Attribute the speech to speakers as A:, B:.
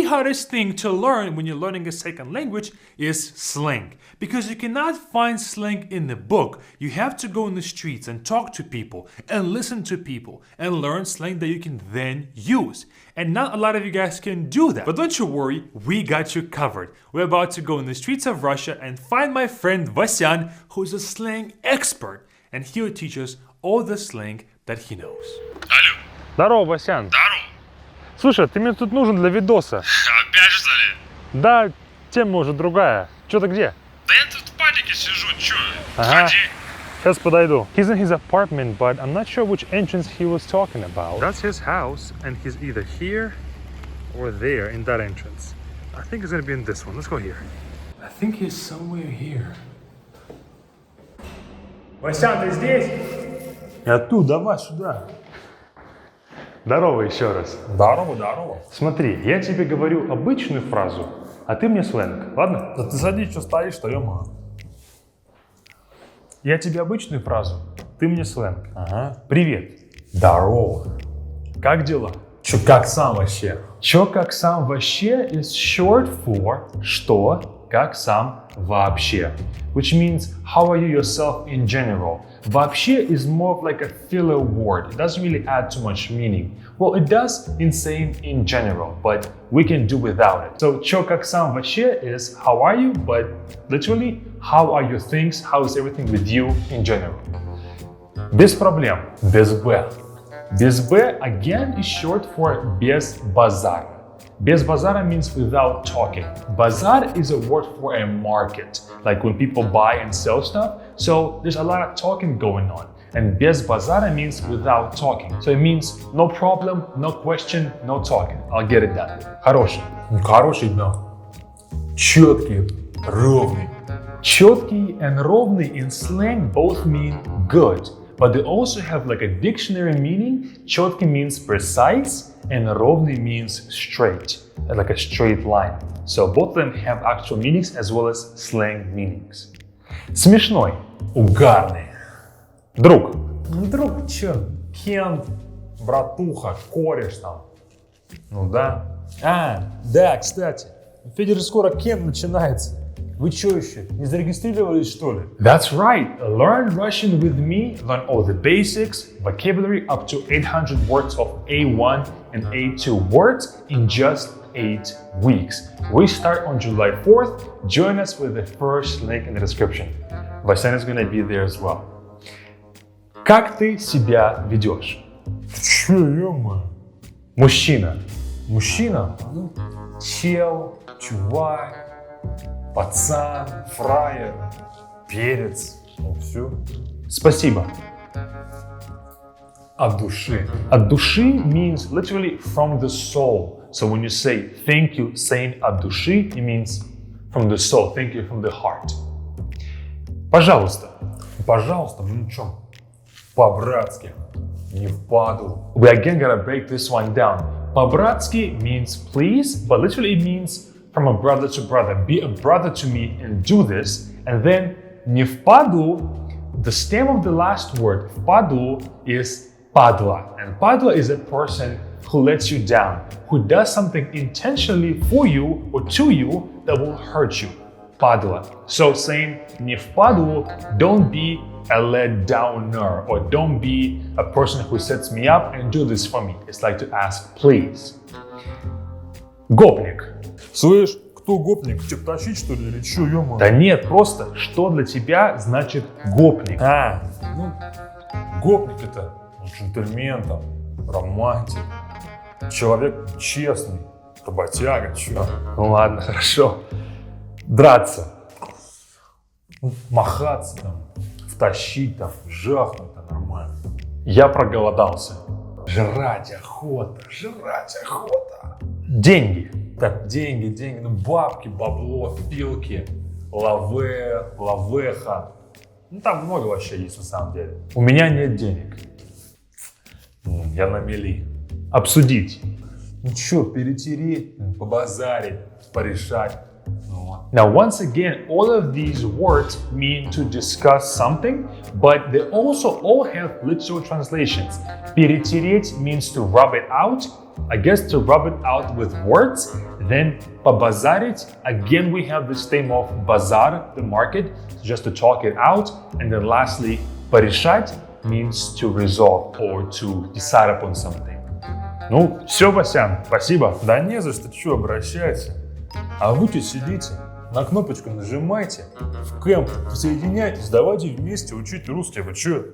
A: hardest thing to learn when you're learning a second language is slang. Because you cannot find slang in the book. You have to go in the streets and talk to people and listen to people and learn slang that you can then use. And not a lot of you guys can do that. But don't you worry, we got you covered. We're about to go in the streets of Russia and find my friend Vasyan, who's a slang expert. And he'll teach us all the slang that he knows.
B: Алло.
C: Здорово, Васян.
B: Здорово.
C: Слушай, ты мне тут нужен для видоса.
B: Опять что ли?
C: Да, тема уже другая. Чё ты где?
B: Да я тут в падике сижу, чё?
C: Ага.
B: Ходи.
C: Сейчас подойду. He's in his apartment, but I'm not sure which entrance he was talking about. That's his house, and he's either here or there in that entrance. I think he's gonna be in this one. Let's go here.
A: I think he's somewhere here. Васян, ты здесь?
C: Я тут, давай сюда. Здорово еще раз.
D: Здорово.
C: Смотри, я тебе говорю обычную фразу, а ты мне сленг, ладно?
D: Да ты садись, что стоишь-то, ё-моё.
C: Я тебе обычную фразу, ты мне сленг.
D: Ага.
C: Привет.
D: Здорово.
C: Как дела?
D: Чё, как сам вообще?
C: Чё как сам вообще is short for что как сам вообще, which means how are you yourself in general. Вообще is more of like a filler word. It doesn't really add too much meaning. Well, it does in saying in general, but we can do without it. So чё как сам вообще is how are you, but literally how are your things, how is everything with you in general. Без проблем.
D: Без Б.
C: Без Б again is short for без базара. Без базара means without talking. Bazar is a word for a market, like when people buy and sell stuff. So there's a lot of talking going on. And без базара means without talking. So it means no problem, no question, no talking. I'll get it done. Хороший.
D: Хороший, да. Чёткий, ровный.
C: Четкий and ровный in slang both mean good, but they also have like a dictionary meaning. Четкий means precise and ровный means straight, like a straight line. So both of them have actual meanings as well as slang meanings. Смешной.
D: Угарный.
C: Друг.
D: Друг, чё? Кент, братуха, кореш там. Ну да. Да, кстати. У Феди же скоро Кент начинается. Вы чё еще, не зарегистрировались, что ли?
C: That's right. Learn Russian with me. Learn all the basics, vocabulary up to 800 words of A1 and A2 words in just 8 weeks. We start on July 4th. Join us with the first link in the description. Vasyan is gonna be there as well. Как ты себя ведешь?
D: Чё, ё-моё?
C: Мужчина.
D: Мужчина? Ну, чел, чувак, пацан, фраер, перец. Ну, все.
C: Спасибо.
D: От души.
C: От души means literally from the soul. So when you say thank you, saying от души, it means from the soul. Thank you from the heart. Пожалуйста.
D: Пожалуйста, ну чё? По-братски. Не впаду.
C: We again gotta break this one down. По-братски means please, but literally it means from a brother to brother. Be a brother to me and do this. And then не впаду, the stem of the last word, впаду, is падла. And падла is a person who lets you down, who does something intentionally for you or to you that will hurt you. Падла. So saying не впаду, don't be a let downer, or don't be a person who sets me up and do this for me. It's like to ask please. Гопник.
D: Слышь, кто гопник? Чё, тащить что ли или чё, ё-моё?
C: Да нет, просто что для тебя значит гопник?
D: Ну, гопник это джентльмен, там, романтик, человек честный, работяга, чё.
C: Ну ладно, хорошо. Драться.
D: Махаться там, втащить там, жахнуть там нормально.
C: Я проголодался.
D: Жрать охота, жрать охота.
C: Деньги.
D: Так, деньги, ну бабки, бабло, пилки, лаве, лавеха. Ну там много вообще есть на самом деле.
C: У меня нет денег.
D: Я на мели.
C: Обсудить.
D: Ну чё, перетереть, побазарить, порешать.
C: Now, once again, all of these words mean to discuss something, but they also all have literal translations. Перетереть means to rub it out. I guess to rub it out with words. Then побазарить, again we have this theme of bazaar, the market, just to talk it out. And then lastly, порешать means to resolve or to decide upon something.
D: Ну, все, Васян, спасибо. Да не за что, чё, обращайся. А вы тут сидите, на кнопочку нажимайте, в кэмп присоединяйтесь, давайте вместе учить русский, вы чё?